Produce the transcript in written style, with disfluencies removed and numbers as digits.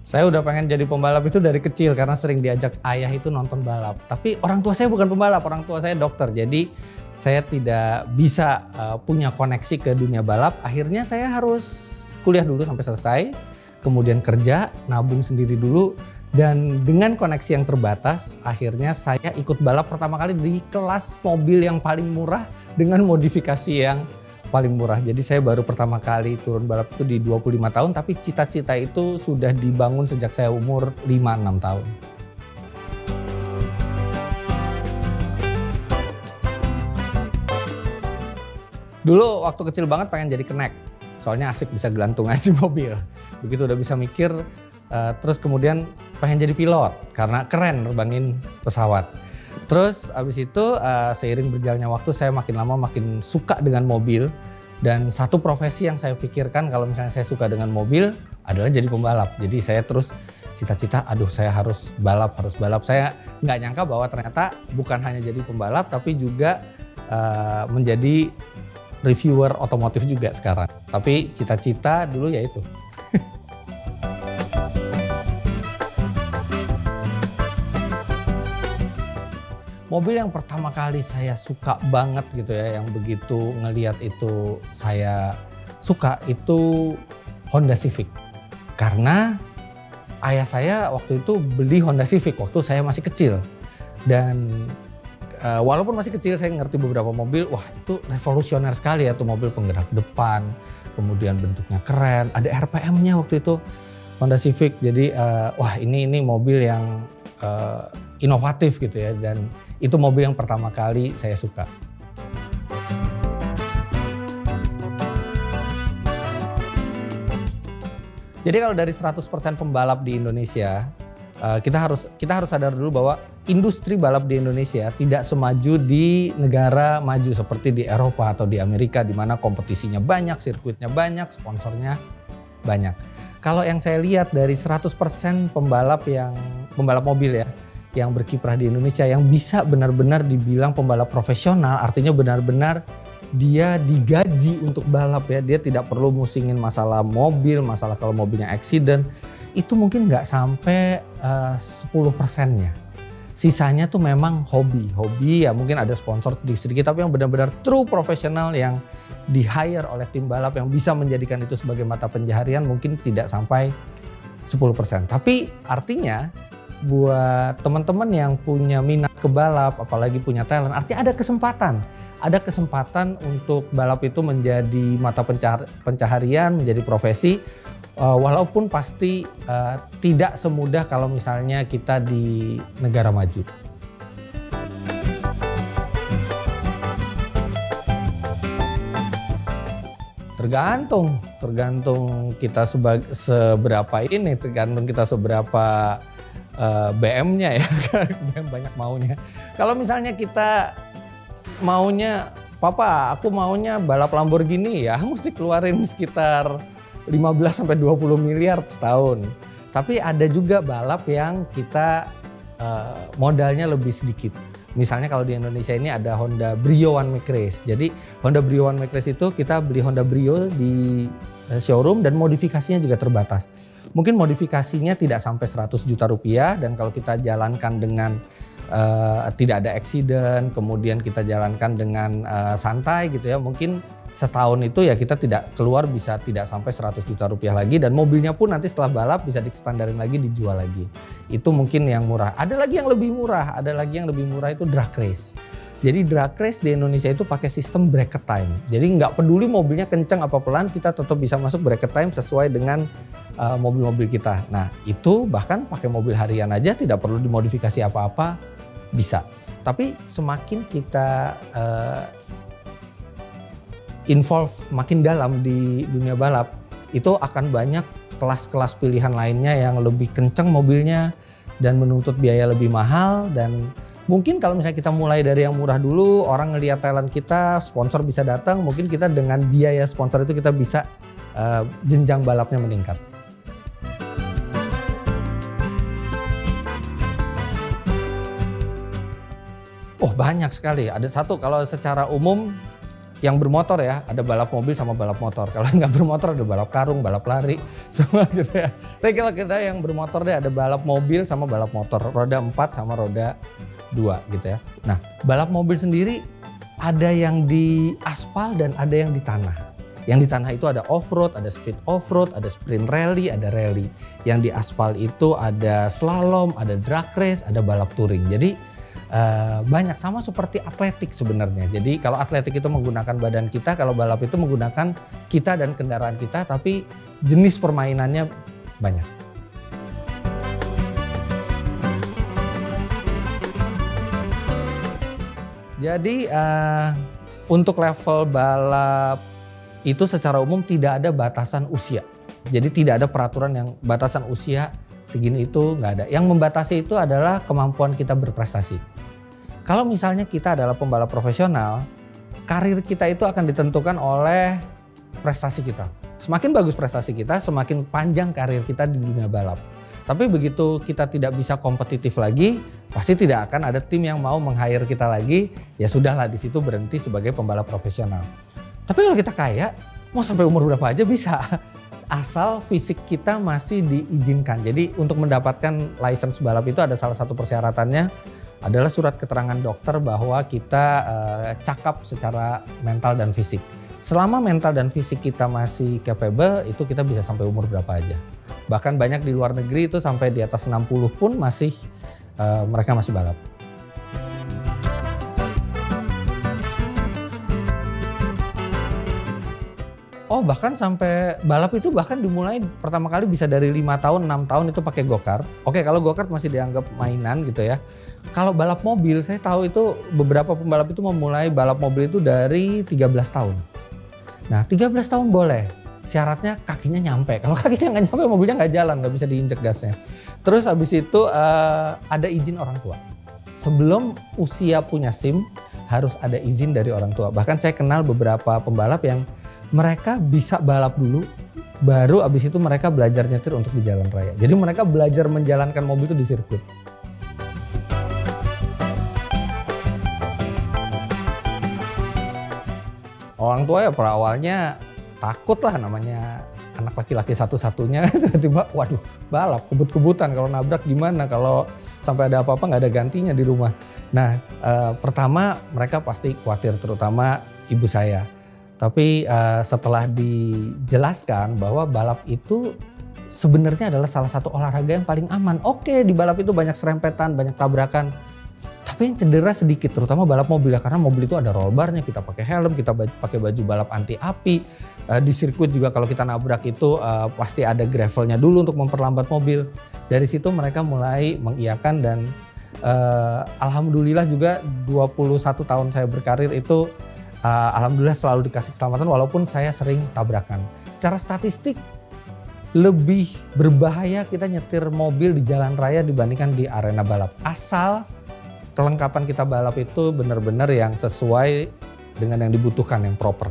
Saya udah pengen jadi pembalap itu dari kecil karena sering diajak ayah itu nonton balap. Tapi orang tua saya bukan pembalap, orang tua saya dokter. Jadi saya tidak bisa punya koneksi ke dunia balap. Akhirnya saya harus kuliah dulu sampai selesai, kemudian kerja, nabung sendiri dulu. Dan dengan koneksi yang terbatas, akhirnya saya ikut balap pertama kali di kelas mobil yang paling murah dengan modifikasi yang paling murah. Jadi saya baru pertama kali turun balap itu di 25 tahun, tapi cita-cita itu sudah dibangun sejak saya umur 5-6 tahun. Dulu waktu kecil banget pengen jadi kenek, soalnya asik bisa gelantungan di mobil. Begitu udah bisa mikir, terus kemudian pengen jadi pilot karena keren nerbangin pesawat. Terus abis itu seiring berjalannya waktu saya makin lama makin suka dengan mobil. Dan satu profesi yang saya pikirkan kalau misalnya saya suka dengan mobil adalah jadi pembalap. Jadi saya terus cita-cita, saya harus balap. Saya nggak nyangka bahwa ternyata bukan hanya jadi pembalap tapi juga menjadi reviewer otomotif juga sekarang. Tapi cita-cita dulu ya itu. Mobil yang pertama kali saya suka banget gitu ya, yang begitu ngelihat itu saya suka itu Honda Civic. Karena ayah saya waktu itu beli Honda Civic waktu saya masih kecil. Dan walaupun masih kecil saya ngerti beberapa mobil, wah itu revolusioner sekali ya tuh mobil penggerak depan. Kemudian bentuknya keren, ada RPM-nya waktu itu Honda Civic. Jadi wah ini mobil yang inovatif gitu ya, dan itu mobil yang pertama kali saya suka. Jadi kalau dari 100% pembalap di Indonesia, kita harus sadar dulu bahwa industri balap di Indonesia tidak semaju di negara maju seperti di Eropa atau di Amerika di mana kompetisinya banyak, sirkuitnya banyak, sponsornya banyak. Kalau yang saya lihat dari 100% pembalap mobil ya, yang berkiprah di Indonesia yang bisa benar-benar dibilang pembalap profesional, artinya benar-benar dia digaji untuk balap ya, dia tidak perlu musingin masalah mobil, masalah kalau mobilnya accident, itu mungkin nggak sampai 10%-nya. Sisanya tuh memang hobi ya, mungkin ada sponsor sedikit-sedikit, tapi yang benar-benar true profesional yang di-hire oleh tim balap yang bisa menjadikan itu sebagai mata pencaharian mungkin tidak sampai 10%. Tapi artinya buat teman-teman yang punya minat ke balap, apalagi punya talent, artinya ada kesempatan untuk balap itu menjadi mata pencaharian, menjadi profesi, walaupun pasti tidak semudah kalau misalnya kita di negara maju. Tergantung kita seberapa ini, tergantung kita seberapa BM-nya ya, BM banyak maunya. Kalau misalnya kita maunya, papa aku maunya balap Lamborghini ya, mesti keluarin sekitar 15-20 miliar setahun. Tapi ada juga balap yang kita modalnya lebih sedikit. Misalnya kalau di Indonesia ini ada Honda Brio One Make Race. Jadi Honda Brio One Make Race itu kita beli Honda Brio di showroom dan modifikasinya juga terbatas. Mungkin modifikasinya tidak sampai 100 juta rupiah, dan kalau kita jalankan dengan tidak ada accident, kemudian kita jalankan dengan santai gitu ya, mungkin setahun itu ya kita tidak keluar bisa tidak sampai 100 juta rupiah lagi, dan mobilnya pun nanti setelah balap bisa distandarin lagi, dijual lagi. Itu mungkin yang murah. Ada lagi yang lebih murah itu drag race. Jadi drag race di Indonesia itu pakai sistem bracket time. Jadi nggak peduli mobilnya kencang apa pelan, kita tetap bisa masuk bracket time sesuai dengan mobil-mobil kita. Nah itu bahkan pakai mobil harian aja tidak perlu dimodifikasi apa-apa, bisa. Tapi semakin kita involve makin dalam di dunia balap, itu akan banyak kelas-kelas pilihan lainnya yang lebih kencang mobilnya dan menuntut biaya lebih mahal. Dan mungkin kalau misalnya kita mulai dari yang murah dulu, orang ngelihat talent kita, sponsor bisa datang, mungkin kita dengan biaya sponsor itu kita bisa jenjang balapnya meningkat. Oh banyak sekali. Ada satu kalau secara umum yang bermotor ya, ada balap mobil sama balap motor. Kalau nggak bermotor ada balap karung, balap lari, semua gitu ya. Tapi kalau kita yang bermotor deh ada balap mobil sama balap motor, roda 4 sama roda 2 gitu ya. Nah, balap mobil sendiri ada yang di aspal dan ada yang di tanah. Yang di tanah itu ada off-road, ada speed off-road, ada sprint rally, ada rally. Yang di aspal itu ada slalom, ada drag race, ada balap touring. Jadi banyak, sama seperti atletik sebenarnya. Jadi kalau atletik itu menggunakan badan kita, kalau balap itu menggunakan kita dan kendaraan kita, tapi jenis permainannya banyak. Jadi untuk level balap itu secara umum tidak ada batasan usia. Jadi tidak ada peraturan yang batasan usia segini itu nggak ada. Yang membatasi itu adalah kemampuan kita berprestasi. Kalau misalnya kita adalah pembalap profesional, karir kita itu akan ditentukan oleh prestasi kita. Semakin bagus prestasi kita, semakin panjang karir kita di dunia balap. Tapi begitu kita tidak bisa kompetitif lagi, pasti tidak akan ada tim yang mau meng-hire kita lagi. Ya sudahlah, di situ berhenti sebagai pembalap profesional. Tapi kalau kita kaya, mau sampai umur berapa aja bisa. Asal fisik kita masih diizinkan. Jadi untuk mendapatkan lisensi balap itu ada salah satu persyaratannya adalah surat keterangan dokter bahwa kita cakap secara mental dan fisik. Selama mental dan fisik kita masih capable, itu kita bisa sampai umur berapa aja. Bahkan banyak di luar negeri itu sampai di atas 60 pun masih mereka masih balap. Oh, bahkan sampai balap itu bahkan dimulai pertama kali bisa dari 5 tahun, 6 tahun itu pakai go-kart. Oke, kalau go-kart masih dianggap mainan gitu ya. Kalau balap mobil, saya tahu itu beberapa pembalap itu memulai balap mobil itu dari 13 tahun. Nah, 13 tahun boleh. Syaratnya kakinya nyampe. Kalau kakinya nggak nyampe, mobilnya nggak jalan, nggak bisa diinjek gasnya. Terus habis itu ada izin orang tua. Sebelum usia punya SIM, harus ada izin dari orang tua. Bahkan saya kenal beberapa pembalap yang mereka bisa balap dulu, baru abis itu mereka belajar nyetir untuk di jalan raya. Jadi mereka belajar menjalankan mobil itu di sirkuit. Orang tua ya pada awalnya takut lah, namanya anak laki-laki satu-satunya. Tiba-tiba waduh balap, kebut-kebutan, kalau nabrak gimana, kalau sampai ada apa-apa nggak ada gantinya di rumah. Nah pertama mereka pasti khawatir, terutama ibu saya. Tapi setelah dijelaskan bahwa balap itu sebenarnya adalah salah satu olahraga yang paling aman. Oke, di balap itu banyak serempetan, banyak tabrakan. Tapi yang cedera sedikit, terutama balap mobil ya. Karena mobil itu ada roll barnya, kita pakai helm, kita pakai baju balap anti api. Di sirkuit juga kalau kita nabrak itu pasti ada gravelnya dulu untuk memperlambat mobil. Dari situ mereka mulai mengiyakan dan alhamdulillah juga 21 tahun saya berkarir itu alhamdulillah selalu dikasih keselamatan walaupun saya sering tabrakan. Secara statistik lebih berbahaya kita nyetir mobil di jalan raya dibandingkan di arena balap. Asal kelengkapan kita balap itu benar-benar yang sesuai dengan yang dibutuhkan, yang proper.